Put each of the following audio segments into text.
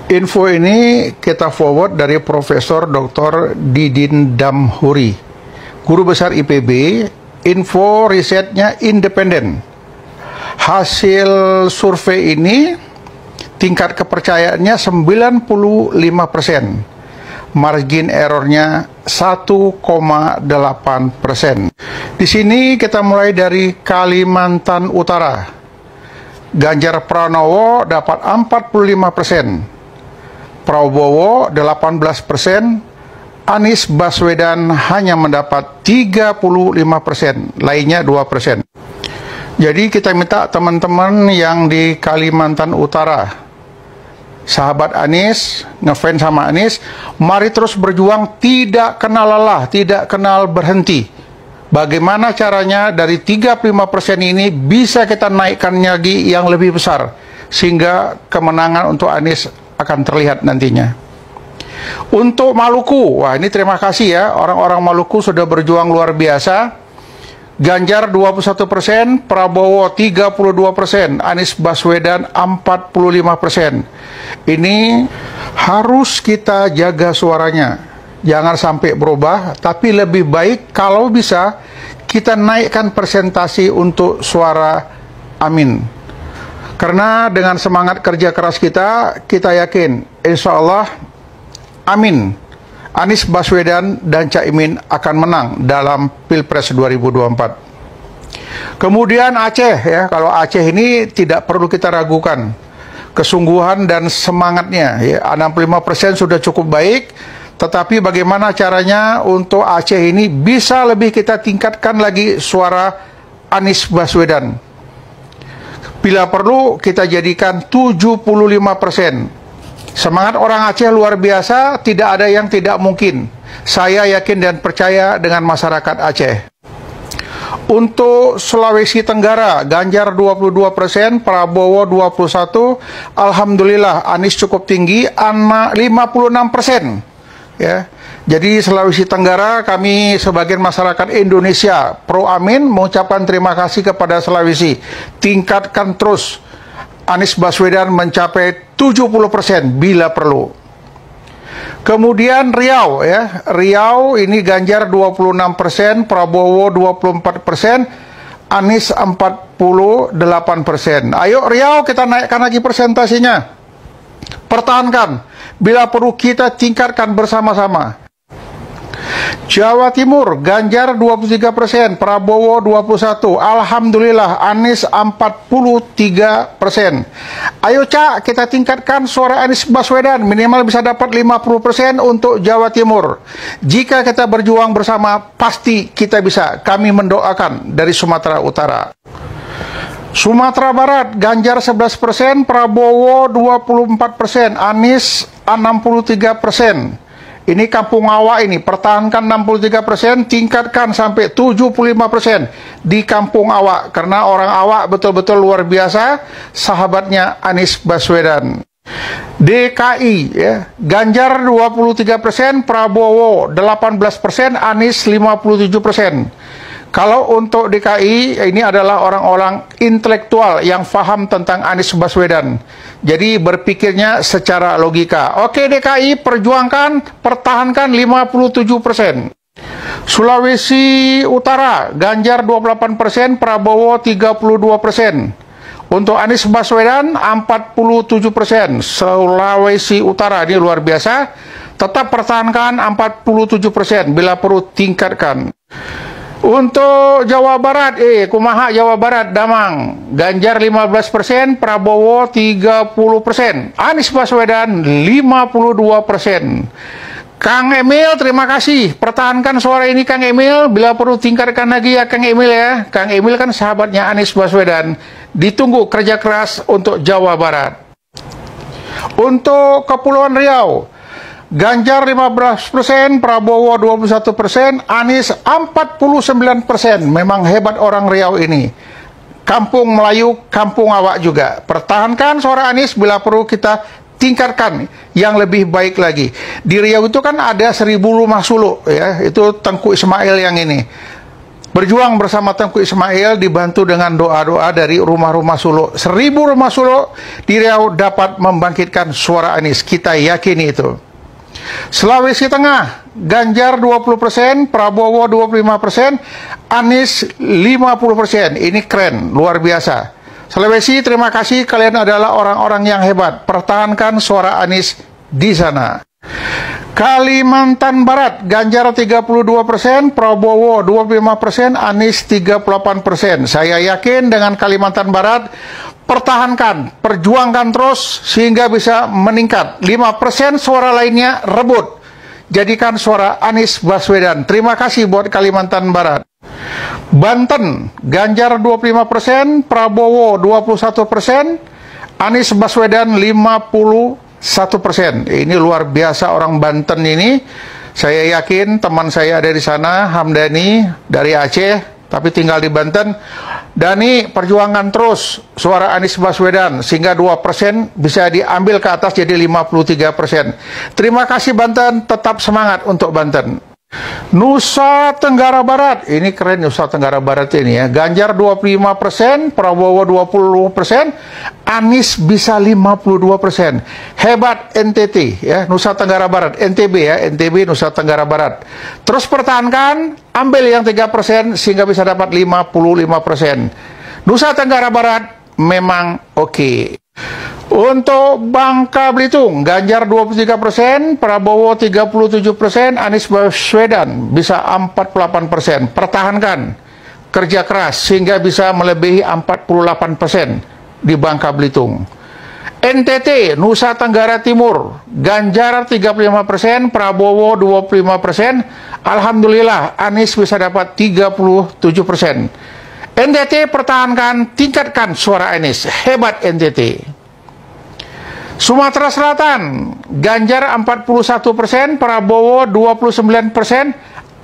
Info ini kita forward dari Profesor Dr. Didin Damhoeri, Guru Besar IPB. Info risetnya independen. Hasil survei ini tingkat kepercayaannya 95%. Margin errornya 1,8%. Di sini kita mulai dari Kalimantan Utara. Ganjar Pranowo dapat 45%, Prabowo 18%, Anies Baswedan hanya mendapat 35%, lainnya 2%. Jadi kita minta teman-teman yang di Kalimantan Utara, sahabat Anies, ngefans sama Anies, mari terus berjuang, tidak kenal lelah, tidak kenal berhenti. Bagaimana caranya dari 35% ini bisa kita naikkan lagi yang lebih besar, sehingga kemenangan untuk Anies akan terlihat nantinya. Untuk Maluku, wah ini terima kasih ya, orang-orang Maluku sudah berjuang luar biasa. Ganjar 21%, Prabowo 32%, Anies Baswedan 45%. Ini harus kita jaga suaranya, jangan sampai berubah, tapi lebih baik kalau bisa kita naikkan persentasi untuk suara amin. Karena dengan semangat kerja keras kita yakin insya Allah amin, Anies Baswedan dan Caimin akan menang dalam Pilpres 2024. Kemudian Aceh ya, kalau Aceh ini tidak perlu kita ragukan kesungguhan dan semangatnya ya, 65% sudah cukup baik, tetapi bagaimana caranya untuk Aceh ini bisa lebih kita tingkatkan lagi suara Anies Baswedan. Bila perlu kita jadikan 75%. Semangat orang Aceh luar biasa, tidak ada yang tidak mungkin. Saya yakin dan percaya dengan masyarakat Aceh. Untuk Sulawesi Tenggara, Ganjar 22%, Prabowo 21%, Alhamdulillah Anies cukup tinggi, 56%. Ya. Jadi Sulawesi Tenggara, kami sebagian masyarakat Indonesia pro amin mengucapkan terima kasih kepada Sulawesi. Tingkatkan terus Anies Baswedan mencapai 70% bila perlu. Kemudian Riau ya, Riau ini Ganjar 26%, Prabowo 24%, Anies 48%. Ayo Riau kita naikkan lagi persentasinya. Pertahankan, bila perlu kita tingkatkan bersama-sama. Jawa Timur, Ganjar 23%, Prabowo 21%, Alhamdulillah Anies 43%. Ayo Cak, kita tingkatkan suara Anies Baswedan, minimal bisa dapat 50% untuk Jawa Timur. Jika kita berjuang bersama, pasti kita bisa. Kami mendoakan dari Sumatera Utara. Sumatera Barat, Ganjar 11%, Prabowo 24%, Anies 63%. Ini Kampung Awak ini, pertahankan 63%, tingkatkan sampai 75% di Kampung Awak. Karena orang Awak betul-betul luar biasa, sahabatnya Anies Baswedan. DKI, ya, Ganjar 23%, Prabowo 18%, Anies 57%. Kalau untuk DKI, ini adalah orang-orang intelektual yang paham tentang Anies Baswedan. Jadi berpikirnya secara logika. Oke DKI, perjuangkan, pertahankan 57%. Sulawesi Utara, Ganjar 28%, Prabowo 32%. Untuk Anies Baswedan 47%. Sulawesi Utara ini luar biasa. Tetap pertahankan 47%, bila perlu tingkatkan. Untuk Jawa Barat, kumaha Jawa Barat, Damang, Ganjar 15%, Prabowo 30%, Anies Baswedan 52%. Kang Emil, terima kasih, pertahankan suara ini Kang Emil, bila perlu tingkatkan lagi ya Kang Emil ya. Kang Emil kan sahabatnya Anies Baswedan, ditunggu kerja keras untuk Jawa Barat. Untuk Kepulauan Riau, Ganjar 15%, Prabowo 21%, Anies 49%. Memang hebat orang Riau ini. Kampung Melayu, Kampung Awak juga. Pertahankan suara Anies, bila perlu kita tingkatkan yang lebih baik lagi. Di Riau itu kan ada 1000 rumah suluk ya, itu Tengku Ismail yang ini. Berjuang bersama Tengku Ismail dibantu dengan doa-doa dari rumah-rumah suluk. 1000 rumah suluk di Riau dapat membangkitkan suara Anies. Kita yakini itu. Sulawesi Tengah, Ganjar 20%, Prabowo 25%, Anies 50%. Ini keren, luar biasa. Sulawesi, terima kasih, kalian adalah orang-orang yang hebat. Pertahankan suara Anies di sana. Kalimantan Barat, Ganjar 32%, Prabowo 25%, Anies 38%. Saya yakin dengan Kalimantan Barat, pertahankan, perjuangkan terus sehingga bisa meningkat. 5% suara lainnya rebut. Jadikan suara Anies Baswedan. Terima kasih buat Kalimantan Barat. Banten, Ganjar 25%, Prabowo 21%, Anies Baswedan 51%. Ini luar biasa orang Banten ini. Saya yakin teman saya ada di sana, Hamdani dari Aceh, tapi tinggal di Banten. Dani, perjuangan terus suara Anies Baswedan sehingga 2% bisa diambil ke atas jadi 53%. Terima kasih Banten, tetap semangat untuk Banten. Nusa Tenggara Barat, ini keren Nusa Tenggara Barat ini ya. Ganjar 25%, Prabowo 20%, Anies bisa 52%. Hebat NTT ya, Nusa Tenggara Barat, NTB ya, NTB Nusa Tenggara Barat. Terus pertahankan, ambil yang 3% sehingga bisa dapat 55%. Nusa Tenggara Barat memang oke. Untuk Bangka Belitung, Ganjar 23%, Prabowo 37%, Anies Baswedan bisa 48%. Pertahankan, kerja keras sehingga bisa melebihi 48% di Bangka Belitung. NTT, Nusa Tenggara Timur, Ganjar 35%, Prabowo 25%, Alhamdulillah Anies bisa dapat 37%. NTT pertahankan, tingkatkan suara Anies, hebat NTT. Sumatera Selatan, Ganjar 41%, Prabowo 29%,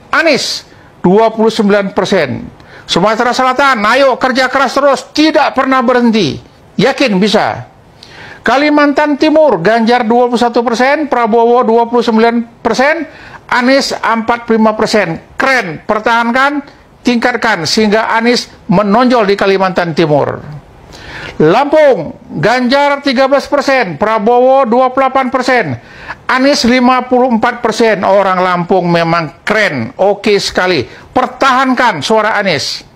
Anies 29%. Sumatera Selatan, ayo kerja keras terus, tidak pernah berhenti, yakin bisa. Kalimantan Timur, Ganjar 21%, Prabowo 29%, Anies 45%. Keren, pertahankan, tingkatkan sehingga Anies menonjol di Kalimantan Timur. Lampung, Ganjar 13%, Prabowo 28%, Anies 54%. Orang Lampung memang keren, oke sekali. Pertahankan suara Anies.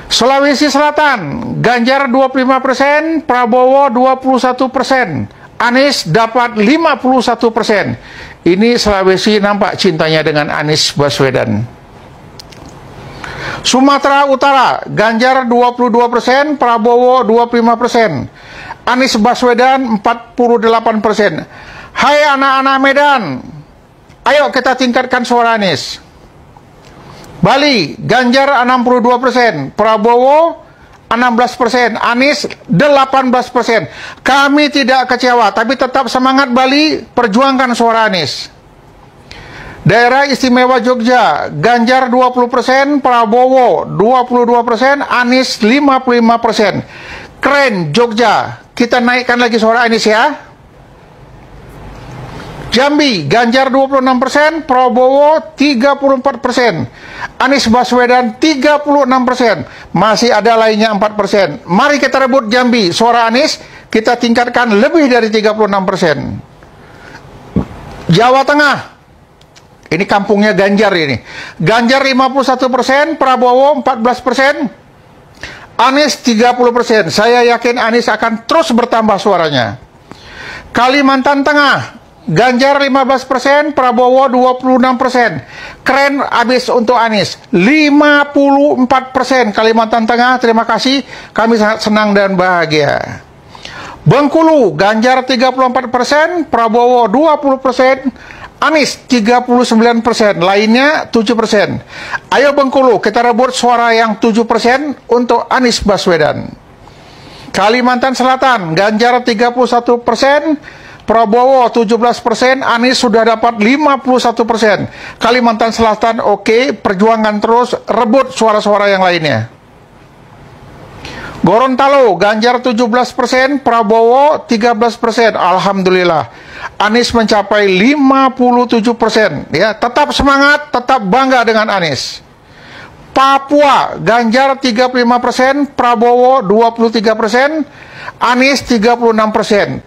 Sulawesi Selatan, Ganjar 25%, Prabowo 21%, Anies dapat 51%. Ini Sulawesi nampak cintanya dengan Anies Baswedan. Sumatera Utara, Ganjar 22%, Prabowo 25%, Anies Baswedan 48%. Hai anak-anak Medan, ayo kita tingkatkan suara Anies. Bali, Ganjar 62%, Prabowo 16%, Anies 18%. Kami tidak kecewa, tapi tetap semangat Bali, perjuangkan suara Anies. Daerah Istimewa Jogja, Ganjar 20%, Prabowo 22%, Anies 55%. Keren Jogja, kita naikkan lagi suara Anies ya. Jambi, Ganjar 26%, Prabowo 34%, Anies Baswedan 36%, masih ada lainnya 4%. Mari kita rebut Jambi, suara Anies kita tingkatkan lebih dari 36%. Jawa Tengah, ini kampungnya Ganjar ini. Ganjar 51%, Prabowo 14%, Anies 30%. Saya yakin Anies akan terus bertambah suaranya. Kalimantan Tengah, Ganjar 15%, Prabowo 26%. Keren abis untuk Anies. 54% Kalimantan Tengah, terima kasih. Kami sangat senang dan bahagia. Bengkulu, Ganjar 34%, Prabowo 20%, Anies 39%, lainnya 7%. Ayo Bengkulu, kita rebut suara yang 7% untuk Anies Baswedan. Kalimantan Selatan, Ganjar 31%, Prabowo 17%, Anies sudah dapat 51%. Kalimantan Selatan oke, perjuangan terus, rebut suara-suara yang lainnya. Gorontalo, Ganjar 17%, Prabowo 13%. Alhamdulillah, Anies mencapai 57%. Ya, tetap semangat, tetap bangga dengan Anies. Papua, Ganjar 35%, Prabowo 23%, Anies 36%.